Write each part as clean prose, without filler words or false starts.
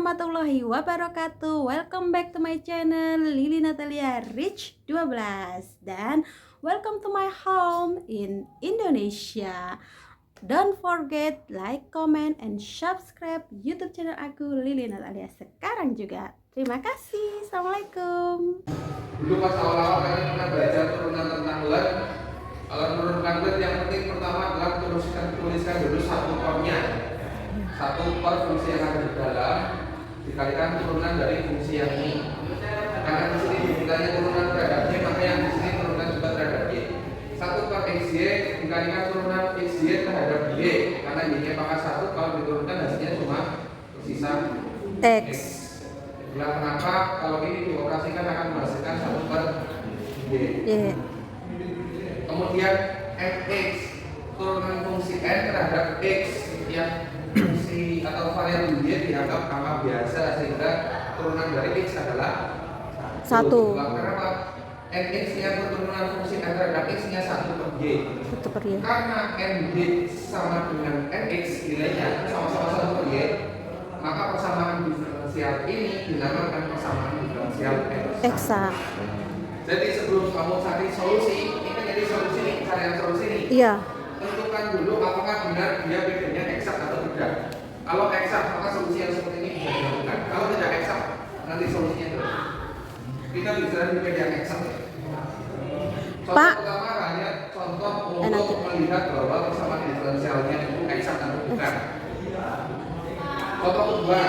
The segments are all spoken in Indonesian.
warahmatullahi wabarakatuh. Welcome back to my channel Lili Natalia Rich 12 dan welcome to my home in Indonesia. Don't forget like, comment, and subscribe YouTube channel aku Lili Natalia sekarang juga. Terima kasih. Assalamualaikum. Dulu pas awal-awal kalian pernah belajar turunan tentang let. Kalau menurunkan let yang penting pertama adalah tuliskan dulu satu per-nya. Satu per fungsi yang ada di dalam dikalikan turunan dari fungsi yang ini. Karena di sini dimintanya turunan terhadap y, maka yang di sini turunan juga terhadap y. Satu per xy dikalikan turunan xy terhadap y. Karena y-nya pangkat 1, kalau diturunkan hasilnya cuma tersisa X. Itulah kenapa kalau ini dioperasikan akan menghasilkan 1 per y. Kemudian fx turunan fungsi n terhadap x yang fungsi atau variabel y dianggap angka biasa sehingga turunan dari x adalah 1. Kenapa? nx nya turunan fungsi n terhadap x nya 1 per y. Karena nj sama dengan nx nilainya sama-sama 1 per y, maka persamaan diferensial ini dinamakan persamaan diferensial Eksak. Jadi sebelum kamu cari solusi, ini jadi solusi nih, carian solusi nih. Iya. Tentukan dulu apakah benar dia bedanya eksak atau tidak. Kalau eksak, maka solusi yang seperti ini bisa dilakukan. Kalau tidak eksak, nanti solusinya terus. Kita bicara di beda yang eksak. Contoh Pak, pertama hanya contoh untuk melihat bahwa persamaan diferensialnya itu eksak atau bukan. Contoh kedua,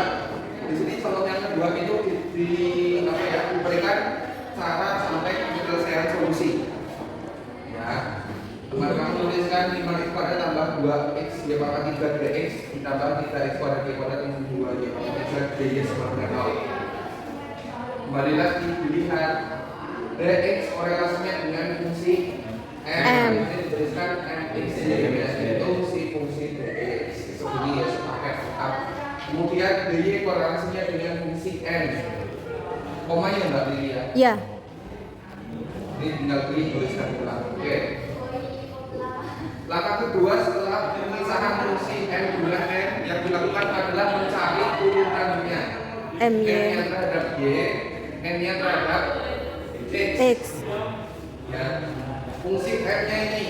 di sini contoh yang kedua itu diberikan cara sampai penyelesaian solusi. Ya, kemarin kamu tuliskan 5x kuadrat tambah 2x y pangkat 3 dx ditambah 3x kuadrat y kuadrat yang 2 y pangkat 3 dy sama dengan 0. Kembali lagi dilihat dx korelasinya dengan fungsi m. Ini dituliskan mx itu si fungsi dx seperti ya pakai tetap. Kemudian dy korelasinya dengan fungsi n. Komanya enggak dilihat. Iya. Ini tinggal pilih tuliskan ulang. Oke. Langkah kedua setelah pemisahan fungsi n bulan n yang dilakukan adalah mencari turunannya. N-nya terhadap y, n-nya terhadap x. Ya. Fungsi n-nya ini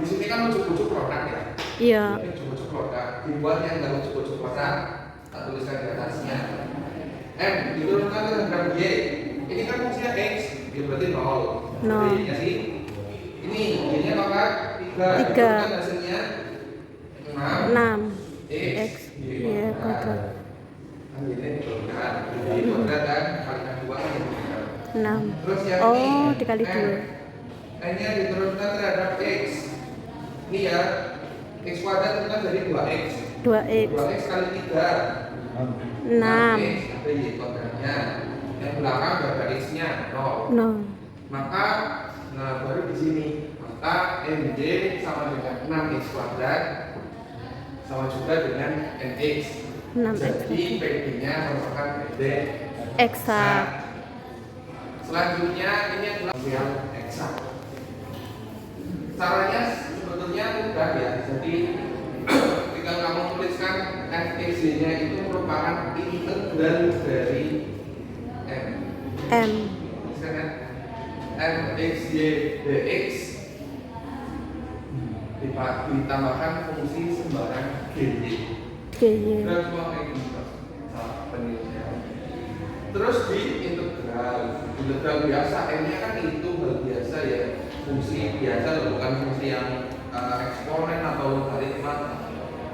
di sini kan ujuk-ujuk produk ya. Iya. Ujuk-ujuk produk. Dibuat yang enggak ujuk-ujuk produk, tak tuliskan di atasnya. N diturunkan terhadap y. Ini kan fungsinya x, ya berarti 0. Y-nya sih. Ini y-nya maka 3. Diturunkan hasilnya 6. X y kuadrat. Ini diturunkan. Y kuadrat kan kalikan 2 kan 6. Terus yang ini dikali 2. N-nya diturunkan terhadap x. Ini ya. X kuadrat itu kan dari 2x. 2x kali 3. 6. Ada y kuadratnya. Yang belakang gak ada x-nya 0. Maka baru di sini. Maka nj sama dengan 6x kuadrat sama juga dengan nx. 6x. Jadi PD-nya merupakan PD Eksak. Selanjutnya ini adalah yang eksak. Caranya sebetulnya mudah ya. Jadi ketika kamu tuliskan fxy-nya itu merupakan integral dari m. Misalkan fxy dx ditambahkan fungsi sembarang gy. Integral semua kayak gini penelitian. Terus di integral biasa, n-nya kan itu hal biasa ya, fungsi biasa bukan fungsi yang eksponen atau logaritma.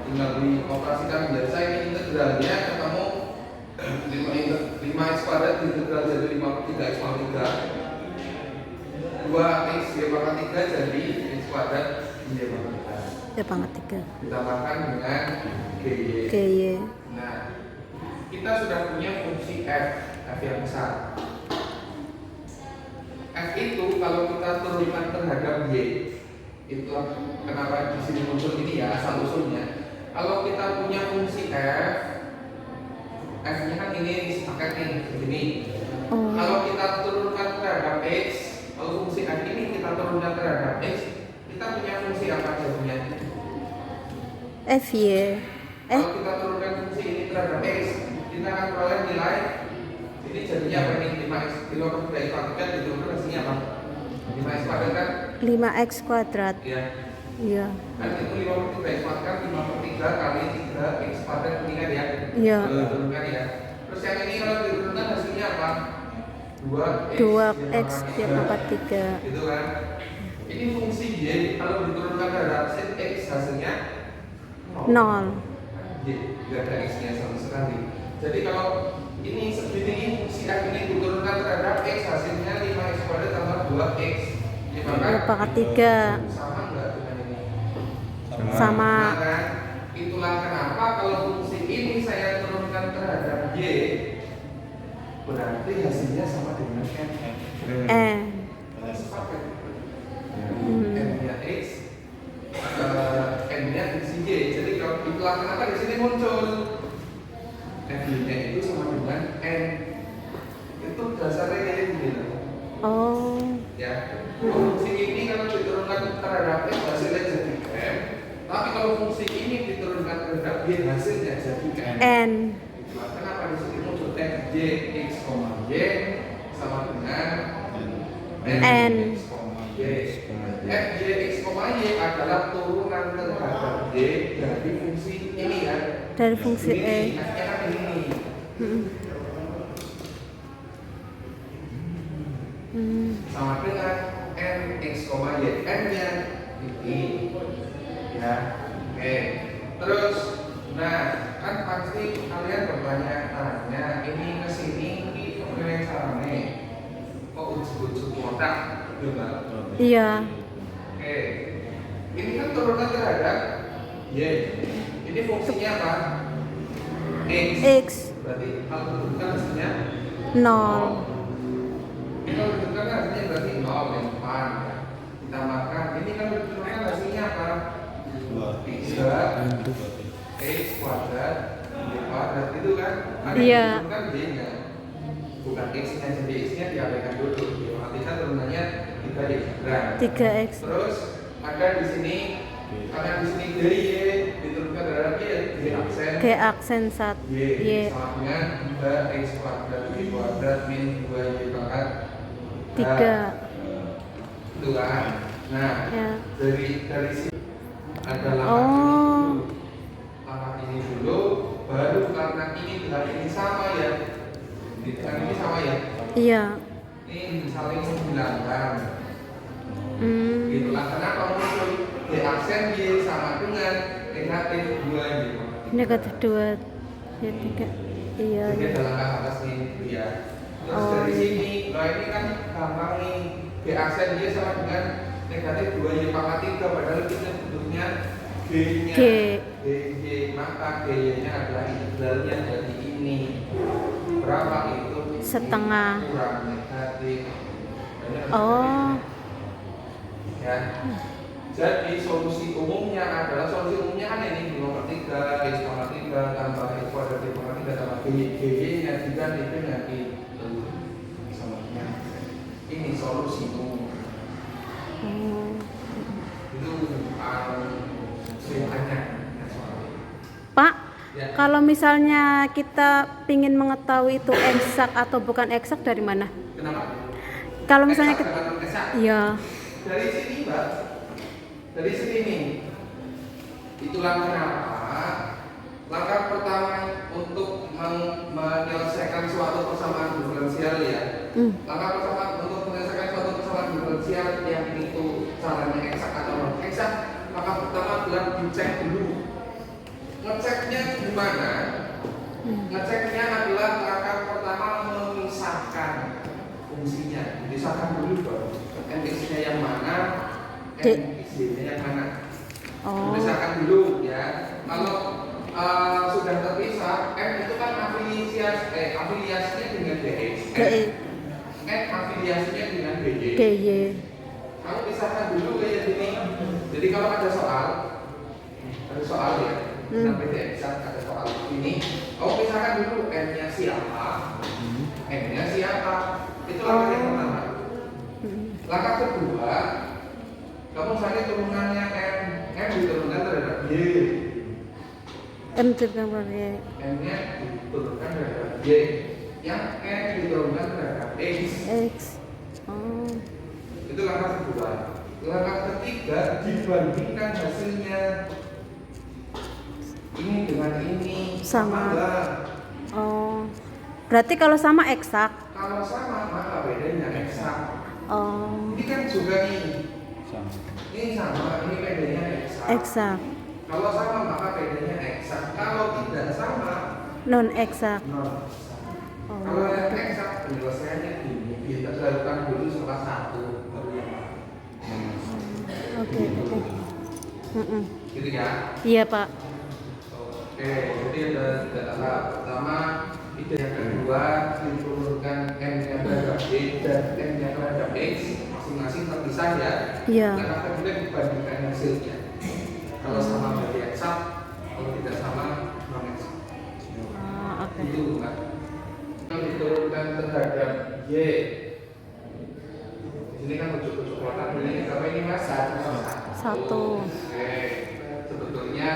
Tinggal dioperasikan biasa. Ini integralnya ketemu 5x kuadrat integral jadi 3x pangkat 3. 2x y pangkat 3 jadi x kuadrat y pangkat 3 ditambahkan dengan gy. Nah, kita sudah punya fungsi f yang besar. F itu kalau kita turunkan terhadap y, itu kenapa di sini muncul ini ya asal usulnya. Kalau kita punya fungsi f-nya kan ini paket nih begini. Kalau kita turunkan terhadap x, kalau fungsi f ini kita turunkan terhadap x, kita punya fungsi apa jadinya? Fy. Kalau kita turunkan fungsi ini terhadap x, kita akan peroleh nilai ini jadinya apa nih? 5x 3 kuadrat diturunkan hasilnya apa? 5x kuadrat kan? 5x kuadrat. Iya. Iya. Kan itu 5/3x kuadrat 5/3 kali 3x kuadrat ini kan ya? Iya. Diturunkan ya. Terus yang ini kalau diturunkan hasilnya apa? 2x diapangkat 3. Gitu kan? Ini fungsi y kalau diturunkan terhadap sin x hasilnya 0. Y nggak ada x-nya sama sekali. Jadi kalau ini segini fungsi f ini diturunkan terhadap x hasilnya 5x kuadrat tambah 2x diapangkat 3. sama nggak dengan ini? Sama. Nah, kan? Itulah kenapa kalau fungsi ini saya turunkan terhadap y berarti hasilnya sama dengan n. Sepakat. N-nya x, n-nya fungsi y. Jadi kalau itulah kenapa di sini muncul f-nya itu sama dengan n. Itu dasarnya kayak gini. Oh. Ya, fungsi ini kalau diturunkan terhadap x hasilnya jadi m. Tapi kalau fungsi ini diturunkan terhadap y hasilnya jadi n. Itulah kenapa di sini muncul f y x, y sama dengan n x, y. F, y, x, y adalah turunan terhadap y dari fungsi ini ya. Dari fungsi e. F-nya kan ini. Sama dengan n x, y. N-nya ini ya. Oke. Terus, nah kan pasti kalian bertanya-tanya ini kesini ini kemudian caranya kok ujuk-ujuk kotak gitu kan? Iya. Oke, ini kan turunan terhadap y. Ini fungsinya apa? X. Berarti kalau diturunkan hasilnya 0. Ini kalau diturunkan hasilnya berarti 0 yang depan. Ditambahkan, ini kalau diturunkan hasilnya apa? 3 x kuadrat y kuadrat itu kan? Iya. Diturunkan y-nya, bukan x-nya. Jadi x-nya diabaikan dulu. Artinya turunannya 3x. 3x. Terus ada di sini karena di sini dari y diturunkan terhadap y aksen. G aksen 1 y. Sama dengan 3x kuadrat y kuadrat min 2y pangkat 3. itu kan. Nah, Ya. dari sini ada langkah Oh. ini dulu. Langkah ini dulu baru karena ini dengan ini sama ya. Dengan ini sama ya. Iya. Ini saling menghilangkan. Gitu lah, kenapa muncul y aksen y sama dengan negatif 2 gitu. Negatif 2 y 3. Iya. Jadi ada langkah atas nih ya. Terus Oh, dari iya. sini, nah ini kan gampang nih. Y aksen y sama dengan negatif 2y pangkat 3 padahal kita sebetulnya g-nya g, maka g-nya adalah integralnya dari ini. Berapa itu? Setengah. Kurang negatif. Oh. Ya. Jadi solusi umumnya adalah solusi umumnya kan ini 5/3 x pangkat 3 tambah x kuadrat y pangkat 3 tambah g-nya diganti dengan itu sama dengan ini solusi umum. Itu semuanya. Pak, Ya. kalau misalnya kita ingin mengetahui itu eksak atau bukan eksak dari mana? Kenapa? Kalau misalnya Eksak kita, dengan eksak. iya. Dari sini Mbak, dari sini nih. Itulah kenapa langkah pertama untuk menyelesaikan suatu persamaan diferensial ya. Langkah pertama untuk menyelesaikan suatu persamaan diferensial yang itu caranya eksak atau non eksak, maka pertama adalah dicek dulu. Ngeceknya gimana? Ngeceknya adalah langkah pertama memisahkan fungsinya. Dipisahkan dulu dong. N-nya yang mana? N-nya yang mana? Oh. Misalkan dulu ya, kalau sudah terpisah, F itu kan afiliasinya dengan DX, F afiliasinya dengan BY. Kamu pisahkan dulu kayak gini. Jadi kalau ada soal ya, sampai DX ada soal ini, kamu pisahkan dulu N-nya siapa, N-nya siapa. Itu langkah yang pertama. Langkah kedua, kamu cari turunannya M diturunkan terhadap Y. M diturunkan per Y. M-nya diturunkan terhadap Y, yang N diturunkan terhadap X. X. Oh. Itu langkah kedua. Langkah ketiga, dibandingkan hasilnya ini dengan ini Sama. enggak? Oh. Berarti kalau sama eksak. Kalau sama maka bedanya eksak. Oh. Ini kan juga nih. Ini sama, ini bedanya eksak. Eksak. Kalau sama maka bedanya eksak. Kalau tidak sama Non eksak. non. Oh. Kalau yang eksak penyelesaiannya ini kita lakukan dulu salah satu baru yang Oke. gitu ya. Iya, Pak. Oke, jadi ada tiga tahap. Pertama, ide yang kedua diturunkan M-nya terhadap Y dan M-nya terhadap X masing-masing terpisah ya. Iya. Dan kemudian dibandingkan hasilnya. Kalau sama berarti eksak, kalau tidak sama non eksak. Oke. Itu kan. Kalau diturunkan terhadap Y, di sini kan ujuk-ujuk kotak ini apa ini mas? Satu. Oke, sebetulnya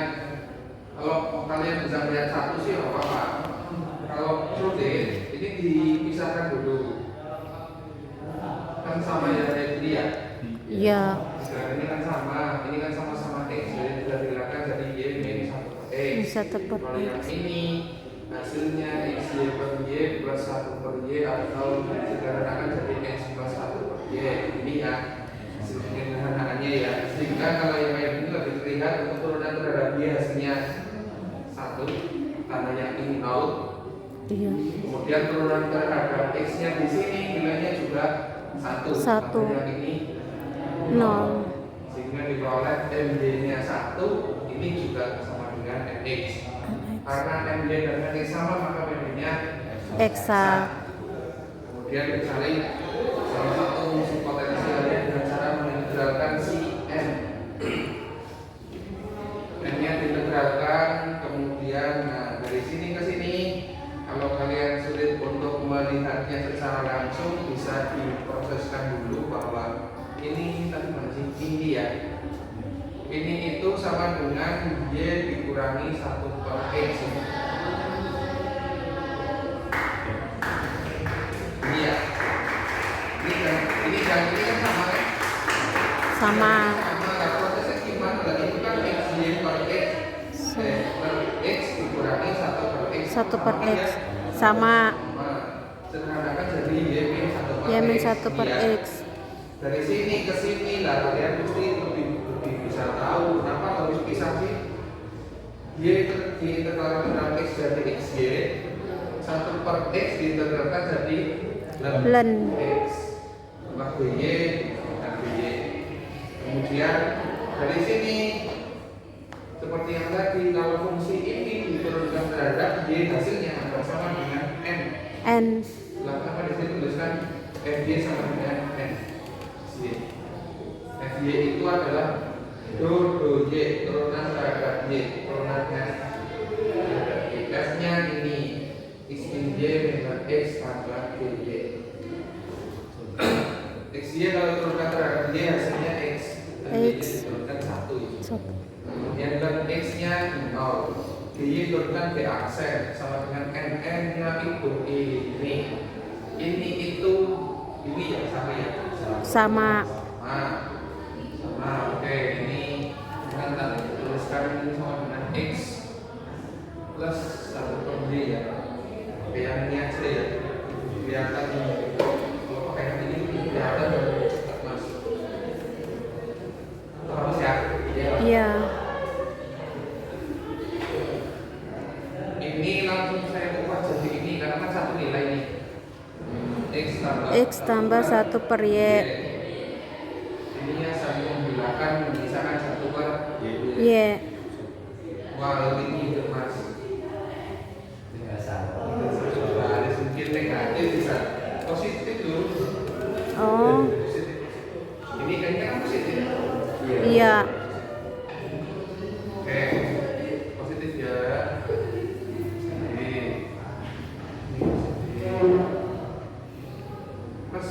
kalau kalian bisa melihat satu sih nggak apa-apa. Kalau sulit, ini dipisahkan dulu. Kan sama ya dari ini ya. Iya. Sekarang ini kan sama-sama X, jadi bisa dihilangkan jadi Y min 1 per X. Satu per Kalau yang X. ini hasilnya X Y per Y plus 1 per Y atau sederhanakan jadi X plus 1 per Y. Ini ya sederhanakannya ya. Sehingga kalau yang kayak ini lebih terlihat untuk turunan terhadap Y hasilnya 1, tandanya ini 0. Iya. Kemudian turunan terhadap X-nya di sini nilainya juga 1. Satu. Yang ini 0. Sehingga diperoleh MD-nya 1, ini juga sama dengan MX. Karena MD dan MX sama maka MD-nya Eksak. Kemudian dicari salah satu musuh potensialnya dengan cara mengintegralkan si N. N-nya diintegralkan, kemudian dari sini ke sini. Kalau kalian sulit untuk melihatnya secara langsung, bisa diproseskan dulu bahwa ini tadi mana sih? Ini ya. Ini itu sama dengan Y dikurangi 1 per X. Ini ya. Ini kan sama kan? Sama. Sama. Nah, prosesnya gimana? Lagi itu kan X Y per X. Per X dikurangi 1 per X. 1 per X. Sama. Sederhanakan jadi Y min 1 per Y min 1 per X. X. Dari sini ke sini lah kalian mesti lebih bisa tahu kenapa harus pisah sih. Y diintegralkan dengan X jadi XY, 1 per X diintegralkan jadi Len X tambah BY dan BY. Kemudian dari sini seperti yang tadi, kalau fungsi ini diturunkan terhadap Y hasilnya akan sama dengan N. N. Kenapa di sini tuliskan FY sama dengan N? FY itu adalah do Y turunan terhadap Y, turunannya terhadap Y. F-nya ini X min Y dengan X tambah BY. XY kalau turunkan terhadap Y hasilnya X, dan Y diturunkan 1. Kemudian dan X-nya 0. BY turunkan B aksen sama dengan NN-nya itu ini. Ini itu ini ya sama ya. Sama. Oke, ini kita tuliskan ini sama dengan X plus 1 per Y ya. Oke, yang ini aja ya. Kelihatan kalau pakai yang ini kelihatan lebih cepat masuk. Terus ya. Iya. Ini langsung saya ubah jadi ini karena kan satu nilai nih. X tambah 1 per Y. Ininya saling membilangkan menyisakan 1 per Y. Wah, lebih gitu mas. Ada sedikit negatif bisa positif dulu. Oh. Positif. Ini kayaknya kan positif. Iya. Oke, positif ya. Mas,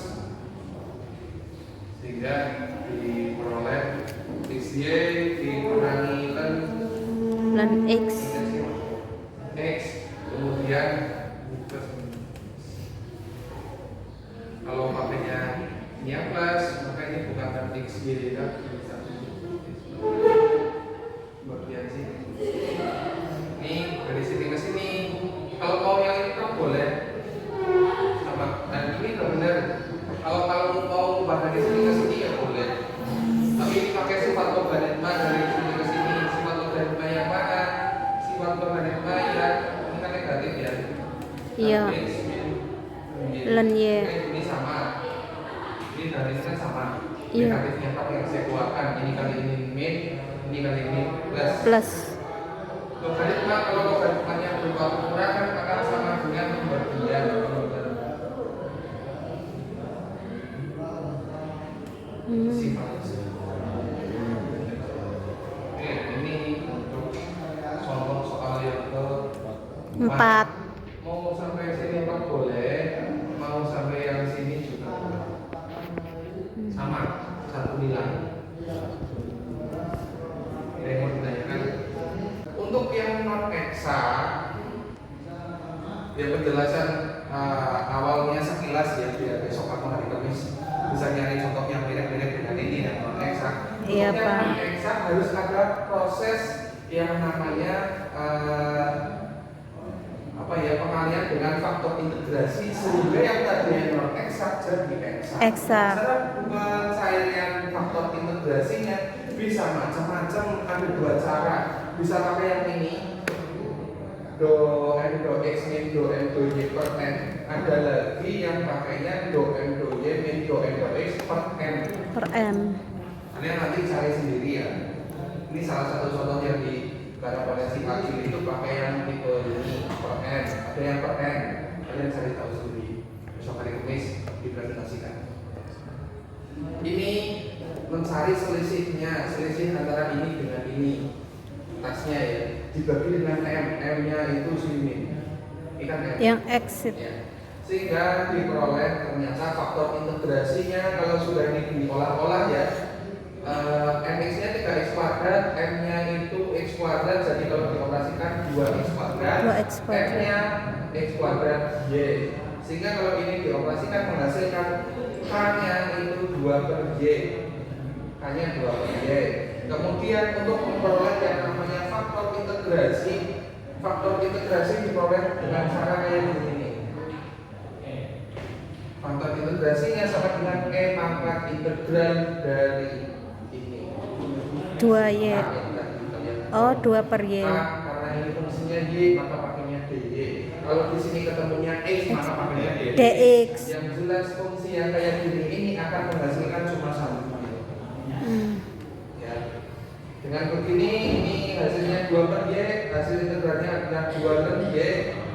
sehingga diperoleh XY dikurangi Len X. X, Y kan bisa. Bagian sini. Nih dari sini ke sini. Kalau mau yang ini kan boleh. Sama. Dan ini benar. Kalau mau ubah dari sini ke sini ya boleh. Tapi ini pakai sifat logaritma dari sini ke sini. Sifat logaritma yang mana? Sifat logaritma yang ini kan negatif ya. Iya. Len Y. Ini sama. Ini dari ini kan sama. Iya. Negatifnya apa yang saya keluarkan? Ini kali ini min, ini kali ini plus. Plus. Logaritma kalau logaritmanya berupa pengurangan akan sama dengan pembagian. Sifat. Ini untuk contoh soal yang ke-4. Mau sampai sini Pak boleh, mau sampai yang sini juga boleh. Sama, satu nilai. Ini mau ditanyakan. Untuk yang non eksak, ya penjelasan awalnya sekilas ya, biar besok atau hari Kamis bisa nyari contoh yang mirip-mirip dengan ini yang non eksak. Iya, Untuk Pak. yang non eksak harus ada proses yang namanya pengalian dengan faktor integrasi sehingga yang tadinya non eksak jadi eksak. Eksak. Cara pencairan faktor integrasinya bisa macam-macam, ada dua cara. Bisa pakai yang ini, do m do x min do m do y per n. Ada lagi yang pakainya do m do y min do m do x per n. Per n. Kalian nanti cari sendiri ya. Ini salah satu contoh yang di korespondensi kecil itu pakai yang tipe ini per n. Ada yang per n. Kalian cari tahu sendiri. Besok hari Kamis dipresentasikan. Ini mencari selisihnya, selisih antara ini dengan ini. Tasnya ya, dibagi dengan m-nya itu sini. Ini kan m. Yang exit. Ya. Sehingga diperoleh ternyata faktor integrasinya kalau sudah ini diolah-olah ya. Mx-nya 3x kuadrat, m-nya itu x kuadrat, jadi kalau dioperasikan 2x kuadrat, 2x kuadrat. m-nya x kuadrat y. Sehingga kalau ini dioperasikan menghasilkan k-nya itu 2 per y. K-nya 2 per y. Kemudian untuk memperoleh yang namanya faktor integrasi diperoleh dengan cara kayak begini. Faktor integrasinya sama dengan e pangkat integral dari ini. 2y. Oh, 2 per y. Karena ini fungsinya y, maka pakainya dy. Kalau di sini ketemunya x, maka pakainya dx. Yang jelas fungsi yang kayak gini ini akan menghasilkan cuma satu. Ya. Dengan begini ini hasilnya 2 per y, hasil integralnya adalah 2 len y.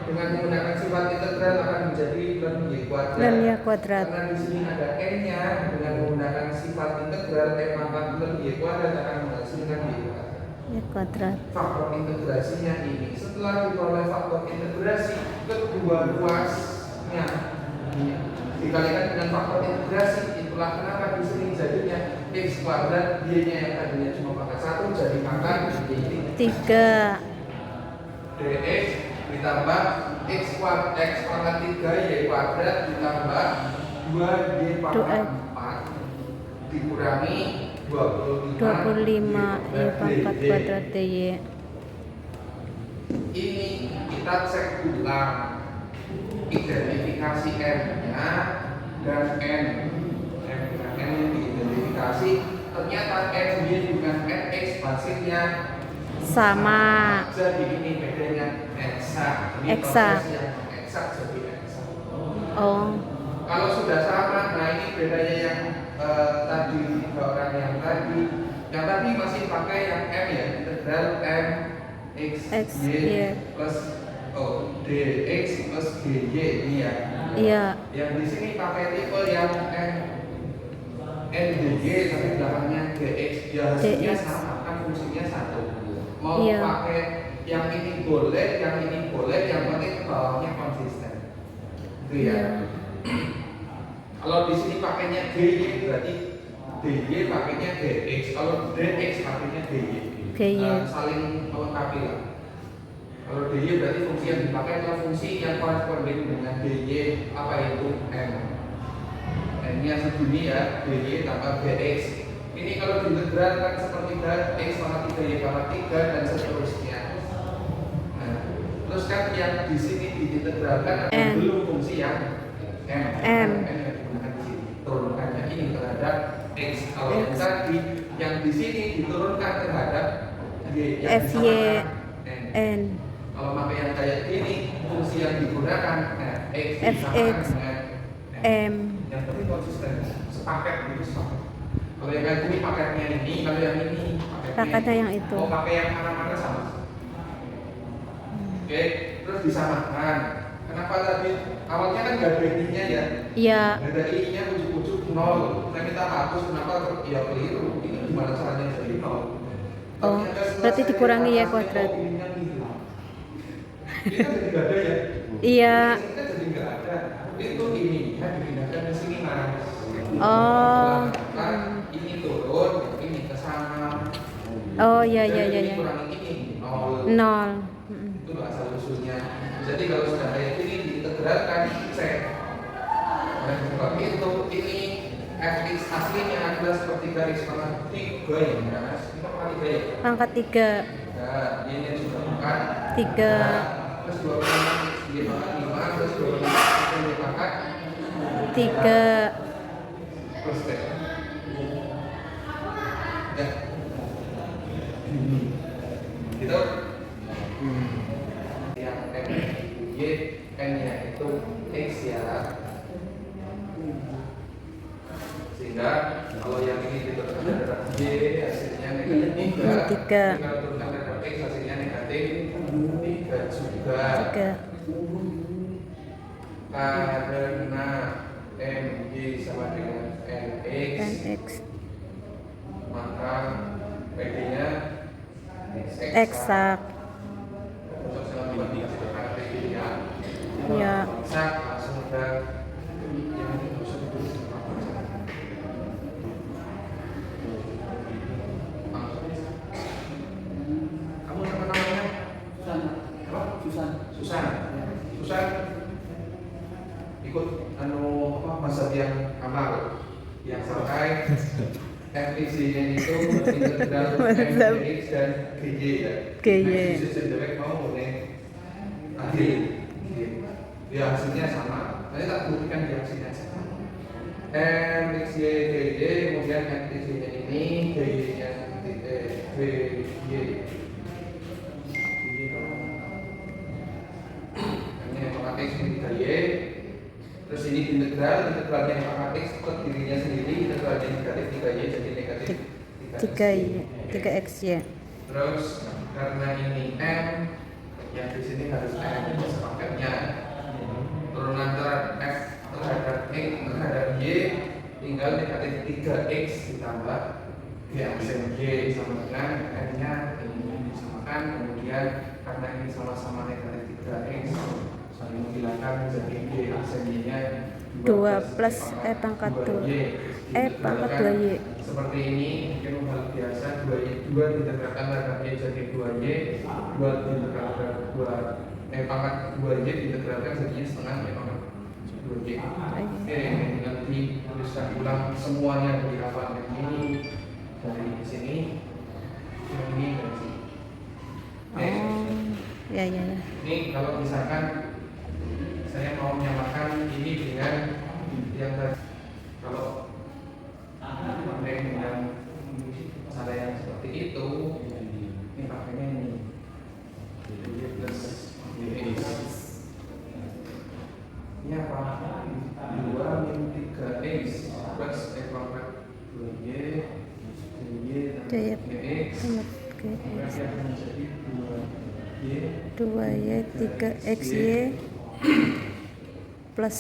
Dengan menggunakan sifat integral akan menjadi len y kuadrat. Len y kuadrat. Karena di sini ada n-nya, dengan menggunakan sifat integral m pangkat len y kuadrat akan menghasilkan y kuadrat. Y kuadrat. Faktor integrasinya ini. Setelah diperoleh faktor integrasi kedua ruasnya dikalikan dengan faktor integrasi, itulah kenapa di sini jadinya x kuadrat, y-nya yang tadinya cuma pangkat 1 jadi pangkat 3. dx ditambah x pangkat 3 y kuadrat ditambah 2y pangkat 4 dikurangi 25 y pangkat kuadrat dy. Ini kita cek ulang identifikasi m-nya dan n dengan n yang diidentifikasi, ternyata n-y dengan nx hasilnya Sama. Jadi ini bedanya eksak. Ini Eksak. proses yang eksak jadi eksak. Oh. Kalau sudah sama, nah ini bedanya yang tadi 3 orang yang tadi masih pakai yang m ya, integral m x y plus dx plus gy ini ya. Iya. Yang di sini pakai tipe yang n dy tapi belakangnya dx, ya hasilnya dx. sama kan fungsinya satu. Mau Iya. pakai yang ini boleh, yang ini boleh, yang penting bawahnya konsisten. Gitu ya. Iya. Kalau di sini pakainya dy berarti dy pakainya dx, kalau dx pakainya dy. Saling melengkapi lah. Kalau dy berarti fungsi yang dipakai adalah fungsi yang koresponden dengan dy, apa itu m. M-nya segini ya, dy tambah dx diintegralkan sepertiga X pangkat 3 Y pangkat 3 dan seterusnya. Nah, terus kan yang di sini diintegralkan ada belum fungsi yang M yang digunakan di sini. Turunkannya ini terhadap X. Kalau yang tadi yang di sini diturunkan terhadap Y yang disamakan N. Kalau pakai yang kayak gini, fungsi yang digunakan X disamakan dengan M. Yang penting konsisten, sepaket gitu sepaket. Kalau yang kayak gini paketnya ini, kalau yang ini paketnya yang itu. Mau pakai yang mana-mana sama. Oke, terus disamakan. Kenapa tadi awalnya kan gak ada I-nya ya? Iya. Gak ada I-nya ujuk-ujuk 0. Nah kita hapus, kenapa? Ya keliru. Ini gimana caranya jadi 0? Oh, berarti dikurangi ya kuadrat. Ini kan jadi gak ada ya? Iya. Ini kan jadi gak ada. Itu ini kan dipindahkan ke sini mas. Oh. Ini turun, ini ke sana. Oh iya. Kurangi ini 0. Itu asal usulnya. Jadi kalau sudah kayak gini diintegralkan cek. Dan seperti itu ini fx aslinya adalah seperti garis pangkat 3 ya mas. Ini pangkat 3 ya. Pangkat 3. Nah, ini juga pangkat 3. Terus 2 di pangkat 5 terus 2 di pangkat 3. Terus cek. Ya. Gitu. Yang M Y N nya itu X ya. Sehingga kalau yang ini diturunkan terhadap Y hasilnya negatif 3. Kalau turunkan terhadap X hasilnya negatif 3 juga. Karena MY sama dengan NX maka PD-nya Eksak. Ya. Eksak langsung ke kamu sama namanya? Susan. Ikut mazhab yang amal yang sampai FX-nya itu integral MX dan GY ya. GY. Sejauh mau mulai adil. Ya hasilnya sama. Nanti tak buktikan di hasilnya sama. MXY GY kemudian MXY-nya ini GY-nya GY. Ini pangkat X ini 3Y. Terus ini integralnya pangkat X ke dirinya sendiri, integralnya negatif 3Y jadi negatif 3XY. Terus karena ini M yang di sini harus M sepakatnya. Turunan terhadap F terhadap X terhadap Y tinggal negatif 3X ditambah G aksen Y sama dengan M-nya ini disamakan, kemudian karena ini sama-sama negatif 3X saling menghilangkan jadi G aksen Y-nya 2 plus E pangkat 2 pangkat 2Y. Seperti ini mungkin hal biasa 2 diintegralkan terhadap Y jadi 2Y 2 diintegralkan pangkat 2Y diintegralkan jadinya setengah Y pangkat 2Y. Nanti tuliskan ulang semuanya dari hafal ini dari sini ini dari sini. Ya. Ini kalau misalkan saya mau menyamakan ini dengan yang tadi, kalau dengan cara yang seperti itu, ini pakainya ini Y plus YX. Ini apa? 2 min 3X plus E pangkat 2Y Y dan YX. Berarti akan menjadi 2Y 3XY plus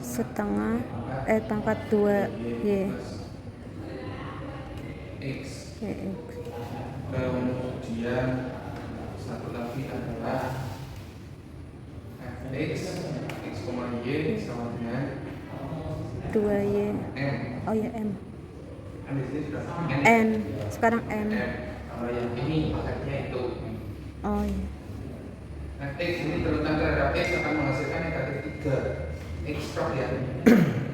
setengah E pangkat 2Y X. Kemudian satu lagi adalah Fx X, Y sama dengan 2Y M. Oh ya M. Kan di sini sudah N. Sekarang M. Kalau yang ini paketnya itu. Oh iya. Nah, X ini terletak terhadap X akan menghasilkan negatif 3 X stop ya.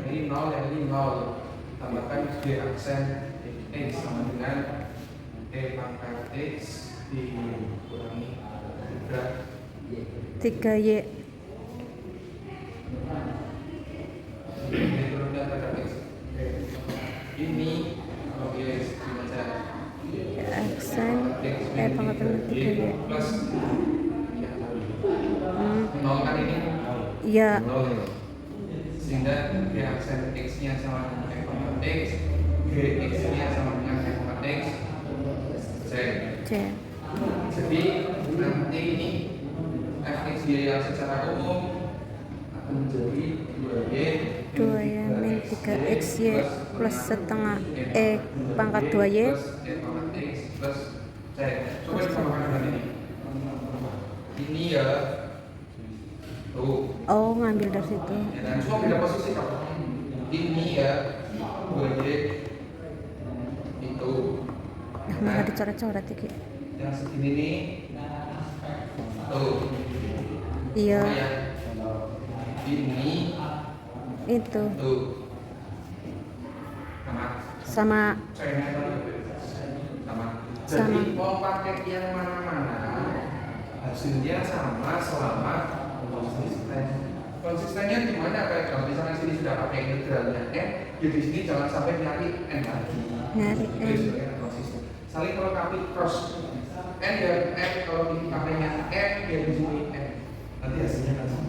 Ini 0, yang ini 0. Tambahkan G aksen X. X sama dengan E pangkat X dikurangi 3Y. Ini turunkan pada X. Ini kalau X dibaca Xn E pangkat 3Y. plus nol kan ini Iya. nol, sehingga reaksen X-nya sama dengan E pangkat X, Gx-nya sama dengan E pangkat X, C. C. Jadi nanti ini fx y yang secara umum akan menjadi 2y min 3xy plus setengah E pangkat 2y. plus E pangkat X plus C. Coba disamakan dengan ini. Ini ya tuh. Oh, ngambil dari situ. Ya, dan semua beda posisi kok. Ini ya 2y itu. Nah, malah dicoret-coret iki. Yang segini nih tuh. Iya, Ini itu tuh sama. sama. Sama. Jadi mau pakai yang mana-mana hasilnya sama selama konsisten. Konsistennya gimana? Kayak kalau misalnya sini sudah pakai integralnya n, ya di sini jangan sampai nyari n lagi. Nyari Itu n. istilahnya konsisten. Saling melengkapi cross n dan n, kalau ini pakainya n ya di sini n. Nanti hasilnya kan sama.